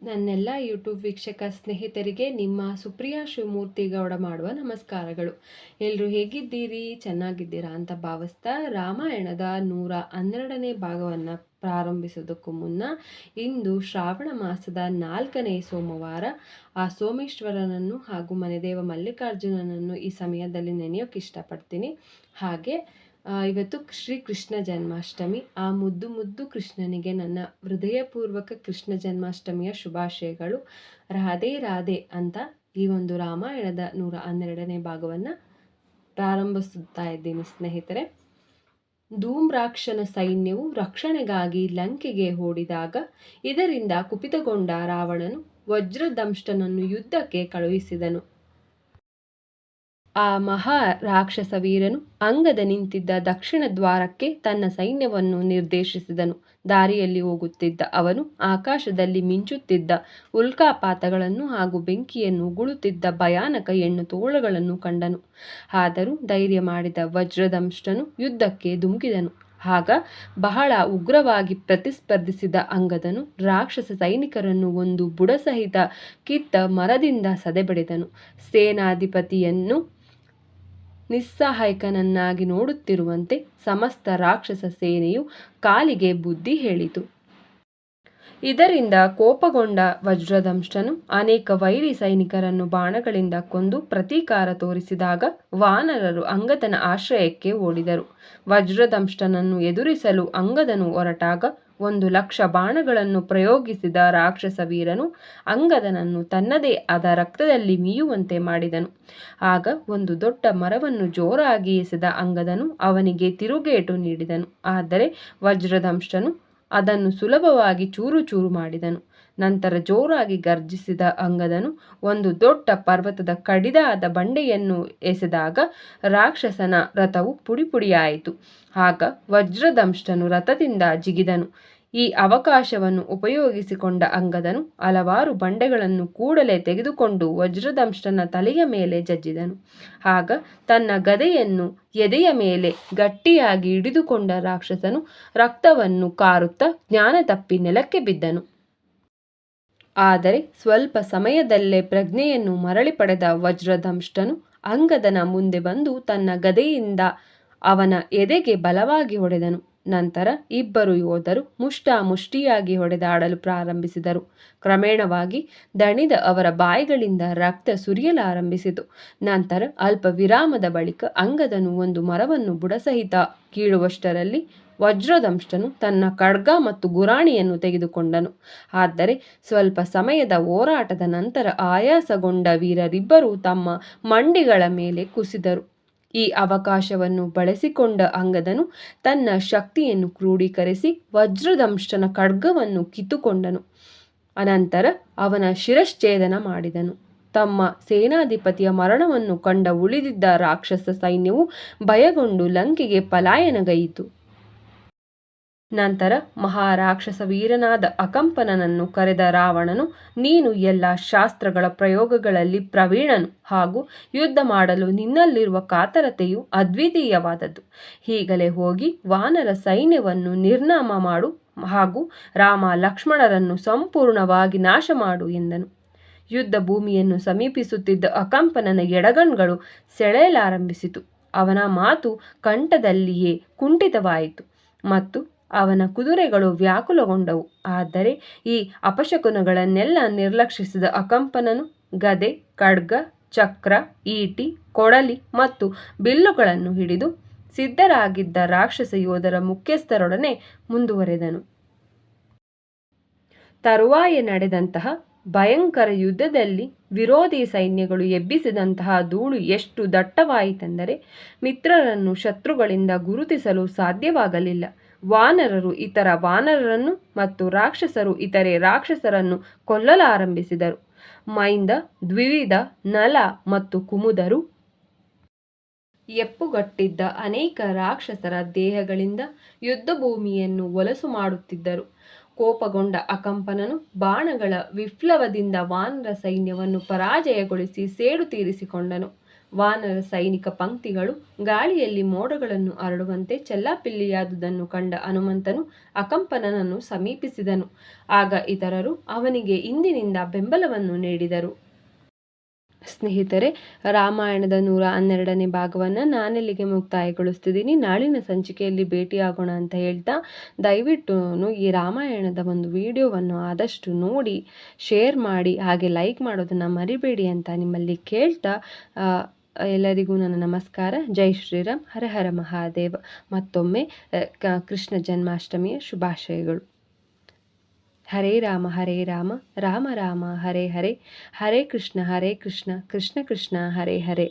ನನ್ನೆಲ್ಲ ಯೂಟ್ಯೂಬ್ ವೀಕ್ಷಕ ಸ್ನೇಹಿತರಿಗೆ ನಿಮ್ಮ ಸುಪ್ರಿಯಾ ಶಿವಮೂರ್ತಿ ಗೌಡ ಮಾಡುವ ನಮಸ್ಕಾರಗಳು. ಎಲ್ಲರೂ ಹೇಗಿದ್ದೀರಿ? ಚೆನ್ನಾಗಿದ್ದೀರಾ ಅಂತ ಭಾವಿಸ್ತಾ ರಾಮಾಯಣದ 112ನೇ ಭಾಗವನ್ನು ಪ್ರಾರಂಭಿಸೋದಕ್ಕೂ ಮುನ್ನ ಇಂದು ಶ್ರಾವಣ ಮಾಸದ 4ನೇ ಸೋಮವಾರ. ಆ ಸೋಮೇಶ್ವರನನ್ನು ಹಾಗೂ ಮನೆದೇವ ಮಲ್ಲಿಕಾರ್ಜುನನನ್ನು ಈ ಸಮಯದಲ್ಲಿ ನೆನೆಯೋಕೆ ಇಷ್ಟಪಡ್ತೀನಿ. ಹಾಗೆ ಇವತ್ತು ಶ್ರೀ ಕೃಷ್ಣ ಜನ್ಮಾಷ್ಟಮಿ. ಆ ಮುದ್ದು ಮುದ್ದು ಕೃಷ್ಣನಿಗೆ ನನ್ನ ಹೃದಯಪೂರ್ವಕ ಕೃಷ್ಣ ಜನ್ಮಾಷ್ಟಮಿಯ ಶುಭಾಶಯಗಳು. ರಾಧೆ ರಾಧೆ ಅಂತ ಈ ಒಂದು ರಾಮಾಯಣದ 112ನೇ ಭಾಗವನ್ನು ಪ್ರಾರಂಭಿಸುತ್ತಾ ಇದ್ದೀನಿ ಸ್ನೇಹಿತರೆ. ಧೂಮ್ರಾಕ್ಷನ ಸೈನ್ಯವು ರಕ್ಷಣೆಗಾಗಿ ಲಂಕೆಗೆ ಓಡಿದಾಗ ಇದರಿಂದ ಕುಪಿತಗೊಂಡ ರಾವಣನು ವಜ್ರದಂಷ್ಟನನ್ನು ಯುದ್ಧಕ್ಕೆ ಕಳುಹಿಸಿದನು. ಆ ಮಹಾ ರಾಕ್ಷಸ ವೀರನು ಅಂಗದ ನಿಂತಿದ್ದ ದಕ್ಷಿಣ ದ್ವಾರಕ್ಕೆ ತನ್ನ ಸೈನ್ಯವನ್ನು ನಿರ್ದೇಶಿಸಿದನು. ದಾರಿಯಲ್ಲಿ ಹೋಗುತ್ತಿದ್ದ ಅವನು ಆಕಾಶದಲ್ಲಿ ಮಿಂಚುತ್ತಿದ್ದ ಉಲ್ಕಾಪಾತಗಳನ್ನು ಹಾಗೂ ಬೆಂಕಿಯನ್ನು ಉಗುಳುತ್ತಿದ್ದ ಭಯಾನಕ ಹೆಣ್ಣು ತೋಳುಗಳನ್ನು ಕಂಡನು. ಆದರೂ ಧೈರ್ಯ ಮಾಡಿದ ವಜ್ರದಂಷ್ಟನು ಯುದ್ಧಕ್ಕೆ ಧುಮುಕಿದನು. ಆಗ ಬಹಳ ಉಗ್ರವಾಗಿ ಪ್ರತಿಸ್ಪರ್ಧಿಸಿದ ಅಂಗದನು ರಾಕ್ಷಸ ಸೈನಿಕರನ್ನು ಒಂದು ಬುಡಸಹಿತ ಕಿತ್ತ ಮರದಿಂದ ಸದೆಬಡಿದನು. ಸೇನಾಧಿಪತಿಯನ್ನು ನಿಸ್ಸಹಾಯಕನನ್ನಾಗಿ ನೋಡುತ್ತಿರುವಂತೆ ಸಮಸ್ತ ರಾಕ್ಷಸ ಸೇನೆಯು ಕಾಲಿಗೆ ಬುದ್ಧಿ ಹೇಳಿತು. ಇದರಿಂದ ಕೋಪಗೊಂಡ ವಜ್ರದಂಷ್ಟನು ಅನೇಕ ವೈರಿ ಸೈನಿಕರನ್ನು ಬಾಣಗಳಿಂದ ಕೊಂದು ಪ್ರತೀಕಾರ ತೋರಿಸಿದಾಗ ವಾನರರು ಅಂಗದನ ಆಶ್ರಯಕ್ಕೆ ಓಡಿದರು. ವಜ್ರದಂಷ್ಟನನ್ನು ಎದುರಿಸಲು ಅಂಗದನು ಹೊರಟಾಗ 1,00,000 ಬಾಣಗಳನ್ನು ಪ್ರಯೋಗಿಸಿದ ರಾಕ್ಷಸ ವೀರನು ಅಂಗದನನ್ನು ತನ್ನದೇ ಆದ ರಕ್ತದಲ್ಲಿ ಮೀಯುವಂತೆ ಮಾಡಿದನು. ಆಗ ಒಂದು ದೊಡ್ಡ ಮರವನ್ನು ಜೋರಾಗಿ ಎಸೆದ ಅಂಗದನು ಅವನಿಗೆ ತಿರುಗೇಟು ನೀಡಿದನು. ಆದರೆ ವಜ್ರದಂಷ್ಟನು ಅದನ್ನು ಸುಲಭವಾಗಿ ಚೂರು ಚೂರು ಮಾಡಿದನು. ನಂತರ ಜೋರಾಗಿ ಗರ್ಜಿಸಿದ ಅಂಗದನು ಒಂದು ದೊಡ್ಡ ಪರ್ವತದ ಕಡಿದಾದ ಬಂಡೆಯನ್ನು ಎಸೆದಾಗ ರಾಕ್ಷಸನ ರಥವು ಪುಡಿಪುಡಿಯಾಯಿತು. ಆಗ ವಜ್ರದಂಷ್ಟನು ರಥದಿಂದ ಜಿಗಿದನು. ಈ ಅವಕಾಶವನ್ನು ಉಪಯೋಗಿಸಿಕೊಂಡ ಅಂಗದನು ಹಲವಾರು ಬಂಡೆಗಳನ್ನು ಕೂಡಲೇ ತೆಗೆದುಕೊಂಡು ವಜ್ರದಂಷ್ಟನ ತಲೆಯ ಮೇಲೆ ಜಜ್ಜಿದನು. ಆಗ ತನ್ನ ಗದೆಯನ್ನು ಎದೆಯ ಮೇಲೆ ಗಟ್ಟಿಯಾಗಿ ಹಿಡಿದುಕೊಂಡ ರಾಕ್ಷಸನು ರಕ್ತವನ್ನು ಕಾರುತ್ತಾ ಜ್ಞಾನ ತಪ್ಪಿ ನೆಲಕ್ಕೆ ಬಿದ್ದನು. ಆದರೆ ಸ್ವಲ್ಪ ಸಮಯದಲ್ಲೇ ಪ್ರಜ್ಞೆಯನ್ನು ಮರಳಿ ಪಡೆದ ವಜ್ರದಂಷ್ಟನು ಅಂಗದನ ಮುಂದೆ ಬಂದು ತನ್ನ ಗದೆಯಿಂದ ಅವನ ಎದೆಗೆ ಬಲವಾಗಿ ಹೊಡೆದನು. ನಂತರ ಇಬ್ಬರು ಯೋಧರು ಮುಷ್ಟಾಮುಷ್ಟಿಯಾಗಿ ಹೊಡೆದಾಡಲು ಪ್ರಾರಂಭಿಸಿದರು. ಕ್ರಮೇಣವಾಗಿ ದಣಿದ ಅವರ ಬಾಯಿಗಳಿಂದ ರಕ್ತ ಸುರಿಯಲಾರಂಭಿಸಿತು. ನಂತರ ಅಲ್ಪ ವಿರಾಮದ ಬಳಿಕ ಅಂಗದನು ಒಂದು ಮರವನ್ನು ಬುಡಸಹಿತ ಕೀಳುವಷ್ಟರಲ್ಲಿ ವಜ್ರದಂಷ್ಟನು ತನ್ನ ಖಡ್ಗ ಮತ್ತು ಗುರಾಣಿಯನ್ನು ತೆಗೆದುಕೊಂಡನು. ಆದರೆ ಸ್ವಲ್ಪ ಸಮಯದ ಹೋರಾಟದ ನಂತರ ಆಯಾಸಗೊಂಡ ವೀರರಿಬ್ಬರೂ ತಮ್ಮ ಮಂಡಿಗಳ ಮೇಲೆ ಕುಸಿದರು. ಈ ಅವಕಾಶವನ್ನು ಬಳಸಿಕೊಂಡ ಅಂಗದನು ತನ್ನ ಶಕ್ತಿಯನ್ನು ಕ್ರೋಢೀಕರಿಸಿ ವಜ್ರದಂಷ್ಟನ ಖಡ್ಗವನ್ನು ಕಿತ್ತುಕೊಂಡನು. ಅನಂತರ ಅವನ ಶಿರಶ್ಛೇದನ ಮಾಡಿದನು. ತಮ್ಮ ಸೇನಾಧಿಪತಿಯ ಮರಣವನ್ನು ಕಂಡ ಉಳಿದಿದ್ದ ರಾಕ್ಷಸ ಸೈನ್ಯವು ಭಯಗೊಂಡು ಲಂಕೆಗೆ ಪಲಾಯನಗೈಯಿತು. ನಂತರ ಮಹಾರಾಕ್ಷಸ ವೀರನಾದ ಅಕಂಪನನನ್ನು ಕರೆದ ರಾವಣನು, ನೀನು ಎಲ್ಲ ಶಾಸ್ತ್ರಗಳ ಪ್ರಯೋಗಗಳಲ್ಲಿ ಪ್ರವೀಣನು ಹಾಗೂ ಯುದ್ಧ ಮಾಡಲು ನಿನ್ನಲ್ಲಿರುವ ಕಾತರತೆಯು ಅದ್ವಿತೀಯವಾದದ್ದು. ಈಗಲೇ ಹೋಗಿ ವಾನರ ಸೈನ್ಯವನ್ನು ನಿರ್ನಾಮ ಮಾಡು ಹಾಗೂ ರಾಮ ಲಕ್ಷ್ಮಣರನ್ನು ಸಂಪೂರ್ಣವಾಗಿ ನಾಶ ಮಾಡು ಎಂದನು. ಯುದ್ಧ ಭೂಮಿಯನ್ನು ಸಮೀಪಿಸುತ್ತಿದ್ದ ಅಕಂಪನನ ಎಡಗಣ್ಗಳು ಸೆಳೆಯಲಾರಂಭಿಸಿತು. ಅವನ ಮಾತು ಕಂಠದಲ್ಲಿಯೇ ಕುಂಠಿತವಾಯಿತು ಮತ್ತು ಅವನ ಕುದುರೆಗಳು ವ್ಯಾಕುಲಗೊಂಡವು. ಆದರೆ ಈ ಅಪಶಕುನಗಳನ್ನೆಲ್ಲ ನಿರ್ಲಕ್ಷಿಸಿದ ಅಕಂಪನನು ಗದೆ, ಖಡ್ಗ, ಚಕ್ರ, ಈಟಿ, ಕೊಡಲಿ ಮತ್ತು ಬಿಲ್ಲುಗಳನ್ನು ಹಿಡಿದು ಸಿದ್ಧರಾಗಿದ್ದ ರಾಕ್ಷಸ ಯೋಧರ ಮುಖ್ಯಸ್ಥರೊಡನೆ ಮುಂದುವರೆದನು. ತರುವಾಯ ನಡೆದಂತಹ ಭಯಂಕರ ಯುದ್ಧದಲ್ಲಿ ವಿರೋಧಿ ಸೈನ್ಯಗಳು ಎಬ್ಬಿಸಿದಂತಹ ಧೂಳು ಎಷ್ಟು ದಟ್ಟವಾಯಿತೆಂದರೆ ಮಿತ್ರರನ್ನು ಶತ್ರುಗಳಿಂದ ಗುರುತಿಸಲು ಸಾಧ್ಯವಾಗಲಿಲ್ಲ. ವಾನರರು ಇತರ ವಾನರರನ್ನು ಮತ್ತು ರಾಕ್ಷಸರು ಇತರೆ ರಾಕ್ಷಸರನ್ನು ಕೊಲ್ಲಲಾರಂಭಿಸಿದರು. ಮೈಂದ, ದ್ವಿವಿಧ, ನಲ ಮತ್ತು ಕುಮುದರು ಎಪ್ಪುಗಟ್ಟಿದ್ದ ಅನೇಕ ರಾಕ್ಷಸರ ದೇಹಗಳಿಂದ ಯುದ್ಧಭೂಮಿಯನ್ನು ಹೊಲಸು ಮಾಡುತ್ತಿದ್ದರು. ಕೋಪಗೊಂಡ ಅಕಂಪನನು ಬಾಣಗಳ ವಿಪ್ಲವದಿಂದ ವಾನರ ಸೈನ್ಯವನ್ನು ಪರಾಜಯಗೊಳಿಸಿ ಸೇಡು ತೀರಿಸಿಕೊಂಡನು. ವಾನರ ಸೈನಿಕ ಪಂಕ್ತಿಗಳು ಗಾಳಿಯಲ್ಲಿ ಮೋಡಗಳನ್ನು ಹರಡುವಂತೆ ಚೆಲ್ಲಾಪಿಲ್ಲಿಯಾದುದನ್ನು ಕಂಡ ಹನುಮಂತನು ಅಕಂಪನನನ್ನು ಸಮೀಪಿಸಿದನು. ಆಗ ಇತರರು ಅವನಿಗೆ ಇಂದಿನಿಂದ ಬೆಂಬಲವನ್ನು ನೀಡಿದರು. ಸ್ನೇಹಿತರೆ, ರಾಮಾಯಣದ 112ನೇ ಭಾಗವನ್ನು ನಾನೆಲ್ಲಿಗೆ ಮುಕ್ತಾಯಗೊಳಿಸ್ತಿದ್ದೀನಿ. ನಾಳಿನ ಸಂಚಿಕೆಯಲ್ಲಿ ಭೇಟಿಯಾಗೋಣ ಅಂತ ಹೇಳ್ತಾ, ದಯವಿಟ್ಟು ಈ ರಾಮಾಯಣದ ಒಂದು ವಿಡಿಯೋವನ್ನು ಆದಷ್ಟು ನೋಡಿ, ಶೇರ್ ಮಾಡಿ, ಹಾಗೆ ಲೈಕ್ ಮಾಡೋದನ್ನು ಮರಿಬೇಡಿ ಅಂತ ನಿಮ್ಮಲ್ಲಿ ಕೇಳ್ತಾ, ಎಲ್ಲರಿಗೂ ನನ್ನ ನಮಸ್ಕಾರ. ಜೈ ಶ್ರೀರಾಮ್, ಹರ ಹರ ಮಹಾದೇವ. ಮತ್ತೊಮ್ಮೆ ಕೃಷ್ಣ ಜನ್ಮಾಷ್ಟಮಿಯ ಶುಭಾಶಯಗಳು. ಹರೇ ರಾಮ ರಾಮ ರಾಮ ಹರೇ ಹರೇ, ಹರೇ ಕೃಷ್ಣ ಕೃಷ್ಣ ಕೃಷ್ಣ ಹರೇ ಹರೇ.